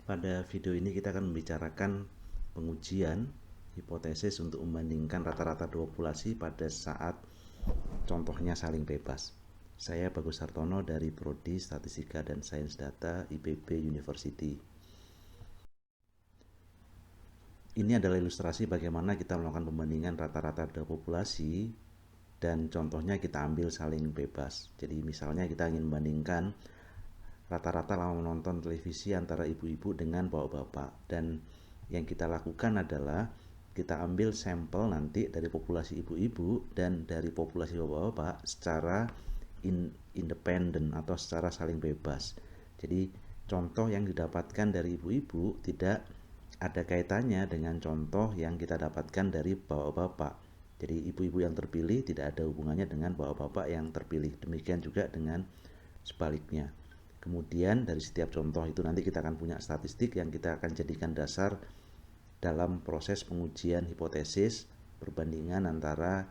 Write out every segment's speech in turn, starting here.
Pada video ini kita akan membicarakan pengujian hipotesis untuk membandingkan rata-rata dua populasi pada saat contohnya saling bebas. Saya Bagus Hartono dari Prodi Statistika dan Sains Data IPB University. Ini adalah ilustrasi bagaimana kita melakukan pembandingan rata-rata dua populasi dan contohnya kita ambil saling bebas. Jadi misalnya kita ingin membandingkan rata-rata lama menonton televisi antara ibu-ibu dengan bapak-bapak, dan yang kita lakukan adalah kita ambil sampel nanti dari populasi ibu-ibu dan dari populasi bapak-bapak secara independen atau secara saling bebas. Jadi contoh yang didapatkan dari ibu-ibu tidak ada kaitannya dengan contoh yang kita dapatkan dari bapak-bapak. Jadi ibu-ibu yang terpilih tidak ada hubungannya dengan bapak-bapak yang terpilih. Demikian juga dengan sebaliknya. Kemudian dari setiap contoh itu nanti kita akan punya statistik yang kita akan jadikan dasar dalam proses pengujian hipotesis perbandingan antara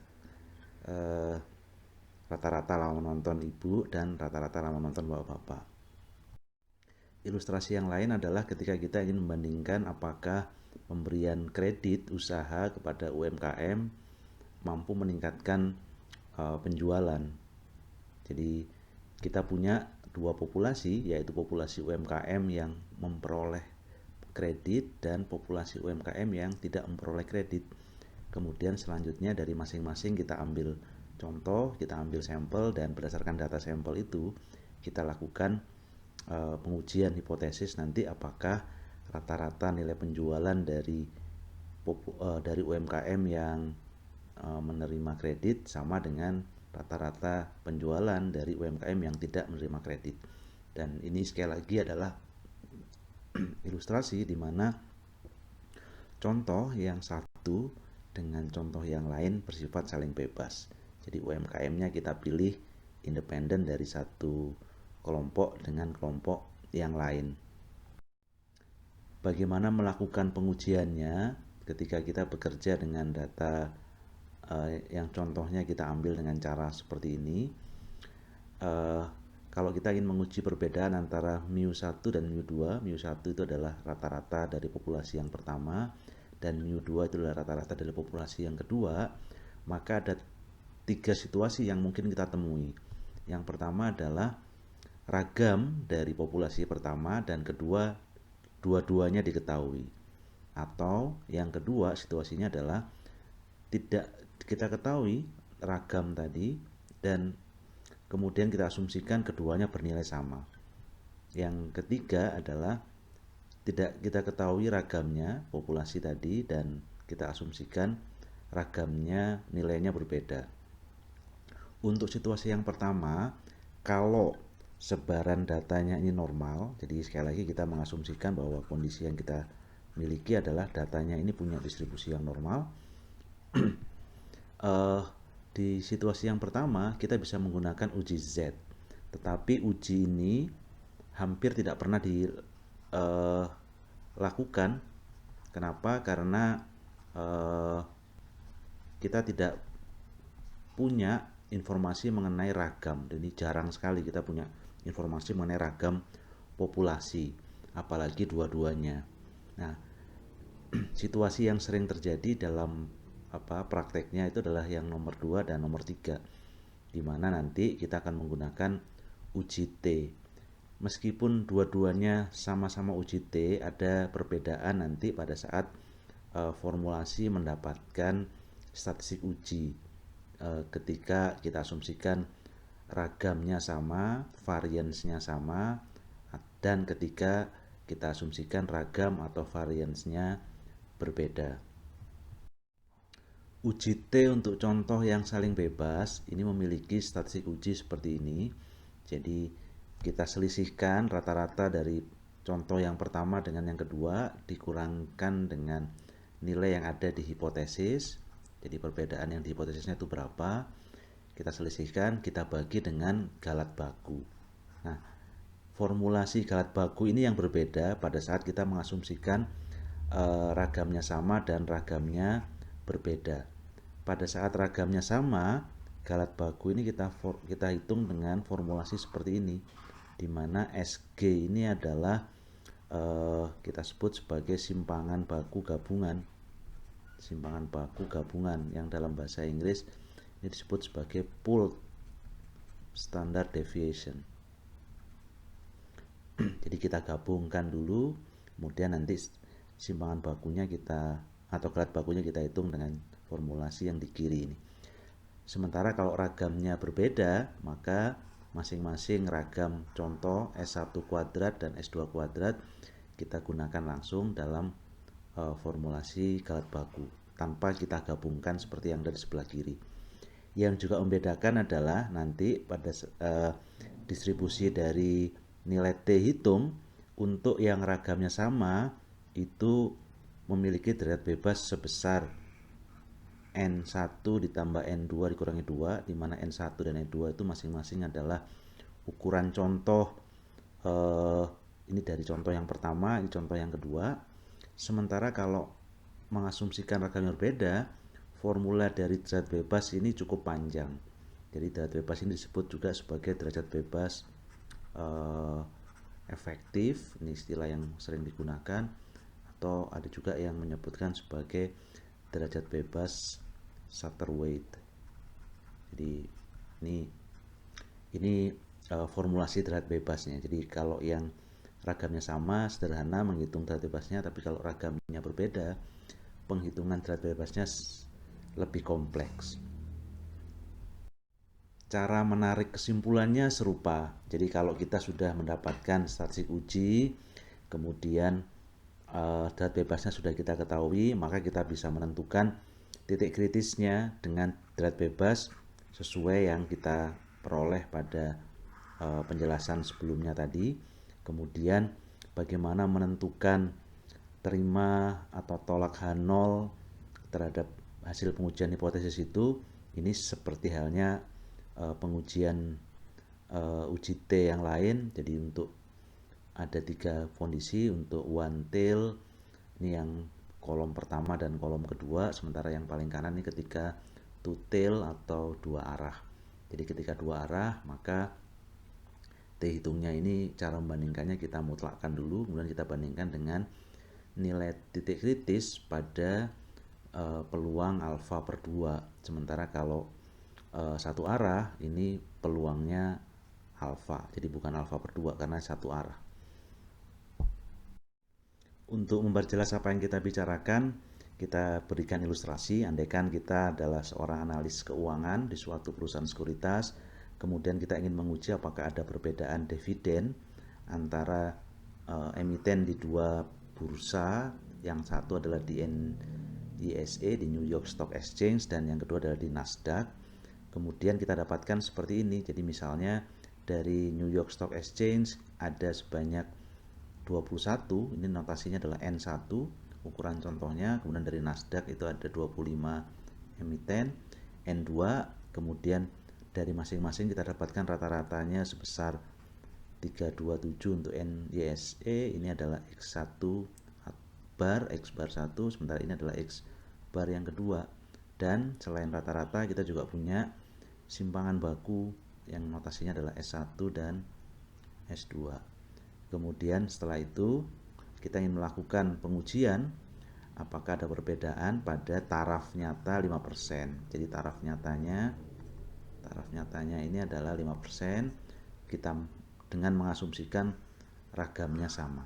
rata-rata lama menonton ibu dan rata-rata lama menonton bapak-bapak. Ilustrasi yang lain adalah ketika kita ingin membandingkan apakah pemberian kredit usaha kepada UMKM mampu meningkatkan penjualan. Jadi kita punya dua populasi, yaitu populasi UMKM yang memperoleh kredit dan populasi UMKM yang tidak memperoleh kredit. Kemudian selanjutnya dari masing-masing kita ambil contoh, kita ambil sampel, dan berdasarkan data sampel itu kita lakukan pengujian hipotesis nanti apakah rata-rata nilai penjualan dari UMKM yang menerima kredit sama dengan rata-rata penjualan dari UMKM yang tidak menerima kredit. Dan ini sekali lagi adalah ilustrasi di mana contoh yang satu dengan contoh yang lain bersifat saling bebas. Jadi UMKM-nya kita pilih independen dari satu kelompok dengan kelompok yang lain. Bagaimana melakukan pengujiannya ketika kita bekerja dengan data yang contohnya kita ambil dengan cara seperti ini? Kalau kita ingin menguji perbedaan antara mu1 dan mu2, mu1 itu adalah rata-rata dari populasi yang pertama dan mu2 itu adalah rata-rata dari populasi yang kedua, maka ada tiga situasi yang mungkin kita temui. Yang pertama adalah ragam dari populasi pertama dan kedua dua-duanya diketahui. Atau yang kedua situasinya adalah tidak kita ketahui ragam tadi dan kemudian kita asumsikan keduanya bernilai sama. Yang ketiga adalah tidak kita ketahui ragamnya populasi tadi dan kita asumsikan ragamnya nilainya berbeda. Untuk situasi yang pertama, kalau sebaran datanya ini normal, jadi sekali lagi kita mengasumsikan bahwa kondisi yang kita miliki adalah datanya ini punya distribusi yang normal. Di situasi yang pertama kita bisa menggunakan uji Z, tetapi uji ini hampir tidak pernah dilakukan. Kenapa? Karena kita tidak punya informasi mengenai ragam. Jadi jarang sekali kita punya informasi mengenai ragam populasi, apalagi dua-duanya. Nah, situasi yang sering terjadi dalam prakteknya itu adalah yang nomor 2 dan nomor 3, di mana nanti kita akan menggunakan uji T. Meskipun dua-duanya sama-sama uji T, ada perbedaan nanti pada saat formulasi mendapatkan statistik uji. Ketika kita asumsikan ragamnya sama, variansnya sama, dan ketika kita asumsikan ragam atau variansnya berbeda. Uji T untuk contoh yang saling bebas ini memiliki statistik uji seperti ini. Jadi kita selisihkan rata-rata dari contoh yang pertama dengan yang kedua dikurangkan dengan nilai yang ada di hipotesis. Jadi perbedaan yang di hipotesisnya itu berapa, kita selisihkan, kita bagi dengan galat baku. Nah, formulasi galat baku ini yang berbeda pada saat kita mengasumsikan ragamnya sama dan ragamnya berbeda. Pada saat ragamnya sama, galat baku ini kita hitung dengan formulasi seperti ini, di mana SG ini adalah kita sebut sebagai simpangan baku gabungan. Simpangan baku gabungan yang dalam bahasa Inggris ini disebut sebagai pooled standard deviation. Jadi kita gabungkan dulu, kemudian nanti simpangan bakunya kita atau gelat bakunya kita hitung dengan formulasi yang di kiri ini. Sementara kalau ragamnya berbeda, maka masing-masing ragam contoh S1 kuadrat dan S2 kuadrat kita gunakan langsung dalam formulasi galat baku tanpa kita gabungkan seperti yang ada di sebelah kiri. Yang juga membedakan adalah nanti pada distribusi dari nilai T hitung untuk yang ragamnya sama itu memiliki derajat bebas sebesar N1 ditambah N2 dikurangi 2, di mana N1 dan N2 itu masing-masing adalah ukuran contoh. Ini dari contoh yang pertama, ini contoh yang kedua. Sementara kalau mengasumsikan ragam yang berbeda, formula dari derajat bebas ini cukup panjang. Jadi derajat bebas ini disebut juga sebagai derajat bebas efektif, ini istilah yang sering digunakan, atau ada juga yang menyebutkan sebagai derajat bebas Satterthwaite. Jadi ini formulasi derajat bebasnya. Jadi kalau yang ragamnya sama sederhana menghitung derajat bebasnya, tapi kalau ragamnya berbeda penghitungan derajat bebasnya lebih kompleks. Cara menarik kesimpulannya serupa. Jadi kalau kita sudah mendapatkan statistik uji, kemudian derajat bebasnya sudah kita ketahui, maka kita bisa menentukan titik kritisnya dengan derajat bebas sesuai yang kita peroleh pada penjelasan sebelumnya tadi. Kemudian bagaimana menentukan terima atau tolak H0 terhadap hasil pengujian hipotesis itu, ini seperti halnya pengujian uji T yang lain. Jadi untuk ada 3 kondisi untuk one tail, ini yang kolom pertama dan kolom kedua, sementara yang paling kanan ini ketika two tail atau 2 arah. Jadi ketika 2 arah maka T hitungnya ini cara membandingkannya kita mutlakkan dulu, kemudian kita bandingkan dengan nilai titik kritis pada peluang alfa per 2. Sementara kalau satu arah ini peluangnya alfa, jadi bukan alfa per 2 karena satu arah. Untuk memperjelas apa yang kita bicarakan, kita berikan ilustrasi. Andaikan kita adalah seorang analis keuangan di suatu perusahaan sekuritas, kemudian kita ingin menguji apakah ada perbedaan dividen antara emiten di 2 bursa, yang satu adalah di NYSE, di New York Stock Exchange, dan yang kedua adalah di Nasdaq. Kemudian kita dapatkan seperti ini. Jadi misalnya dari New York Stock Exchange ada sebanyak 21, ini notasinya adalah N1, ukuran contohnya. Kemudian dari Nasdaq itu ada 25 emiten, N2, kemudian dari masing-masing kita dapatkan rata-ratanya sebesar 327 untuk NYSE, ini adalah X1 bar, X bar 1, sementara ini adalah X bar yang kedua. Dan selain rata-rata kita juga punya simpangan baku yang notasinya adalah S1 dan S2. Kemudian setelah itu kita ingin melakukan pengujian apakah ada perbedaan pada taraf nyata 5%. Jadi taraf nyatanya ini adalah 5%. Kita dengan mengasumsikan ragamnya sama.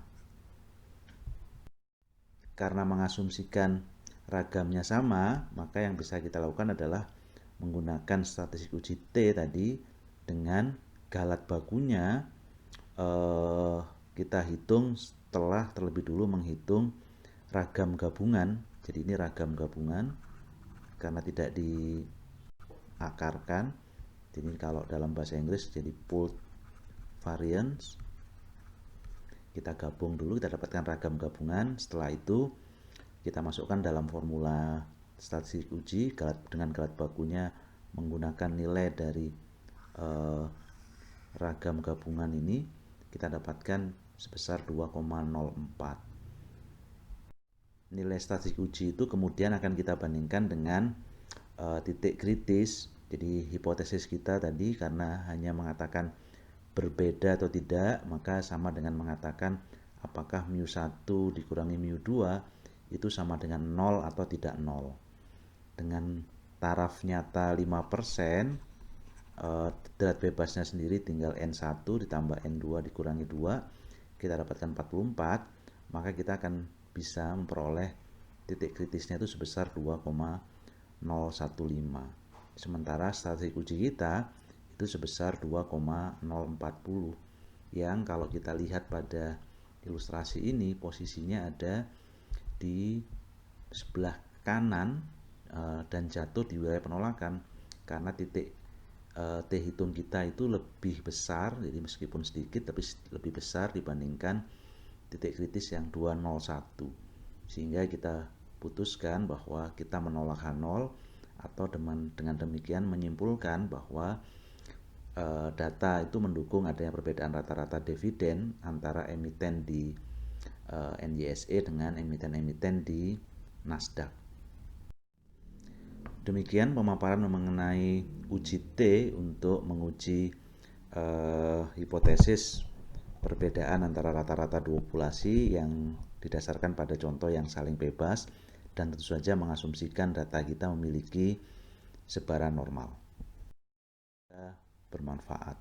Karena mengasumsikan ragamnya sama, maka yang bisa kita lakukan adalah menggunakan statistik uji T tadi dengan galat bakunya kita hitung setelah terlebih dulu menghitung ragam gabungan. Jadi ini ragam gabungan karena tidak diakarkan. Jadi kalau dalam bahasa Inggris jadi pooled variance. Kita gabung dulu, kita dapatkan ragam gabungan. Setelah itu kita masukkan dalam formula statistik uji dengan galat bakunya menggunakan nilai dari ragam gabungan ini, kita dapatkan sebesar 2,04. Nilai statistik uji itu kemudian akan kita bandingkan dengan titik kritis. Jadi hipotesis kita tadi karena hanya mengatakan berbeda atau tidak, maka sama dengan mengatakan apakah mu1 dikurangi mu2 itu sama dengan 0 atau tidak 0. Dengan taraf nyata 5%, derajat bebasnya sendiri tinggal N1 ditambah N2 dikurangi 2, kita dapatkan 44, maka kita akan bisa memperoleh titik kritisnya itu sebesar 2,015. Sementara statistik uji kita itu sebesar 2,040, yang kalau kita lihat pada ilustrasi ini posisinya ada di sebelah kanan dan jatuh di wilayah penolakan, karena titik T hitung kita itu lebih besar, jadi meskipun sedikit tapi lebih besar dibandingkan titik kritis yang 201, sehingga kita putuskan bahwa kita menolak H0, atau dengan demikian menyimpulkan bahwa data itu mendukung adanya perbedaan rata-rata dividen antara emiten di NYSE dengan emiten-emiten di Nasdaq. Demikian pemaparan mengenai uji T untuk menguji hipotesis perbedaan antara rata-rata dua populasi yang didasarkan pada contoh yang saling bebas, dan tentu saja mengasumsikan data kita memiliki sebaran normal. Bermanfaat.